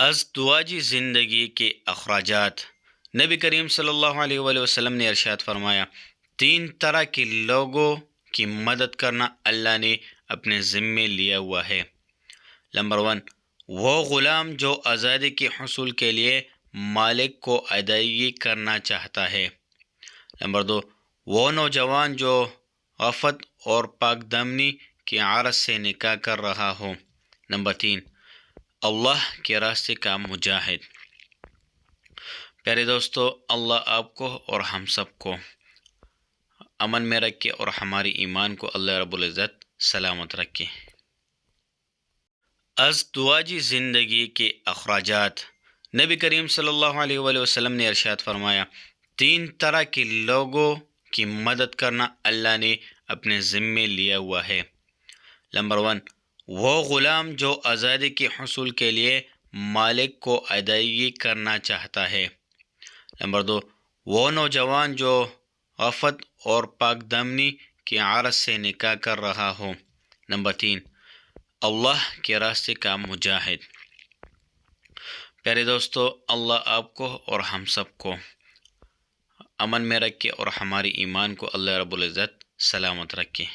ازدواجی زندگی کے اخراجات۔ نبی کریم صلی اللہ علیہ وآلہ وسلم نے ارشاد فرمایا، 3 طرح کے لوگوں کی مدد کرنا اللہ نے اپنے ذمے لیا ہوا ہے۔ نمبر 1، وہ غلام جو آزادی کے حصول کے لیے مالک کو ادائیگی کرنا چاہتا ہے۔ نمبر 2، وہ نوجوان جو عفت اور پاک دامنی کے عرض سے نکاح کر رہا ہو۔ نمبر 3، اللہ کے راستے کا مجاہد۔ پیارے دوستو، اللہ آپ کو اور ہم سب کو امن میں رکھے اور ہماری ایمان کو اللہ رب العزت سلامت رکھے۔ ازدواجی زندگی کے اخراجات۔ نبی کریم صلی اللہ علیہ وآلہ وسلم نے ارشاد فرمایا، 3 طرح کے لوگوں کی مدد کرنا اللہ نے اپنے ذمے لیا ہوا ہے۔ نمبر 1، وہ غلام جو آزادی کے حصول کے لیے مالک کو ادائیگی کرنا چاہتا ہے۔ نمبر 2، وہ نوجوان جو عفت اور پاک دامنی کے عرض سے نکاح کر رہا ہو۔ نمبر 3، اللہ کے راستے کا مجاہد۔ پیارے دوستو، اللہ آپ کو اور ہم سب کو امن میں رکھے اور ہماری ایمان کو اللہ رب العزت سلامت رکھے۔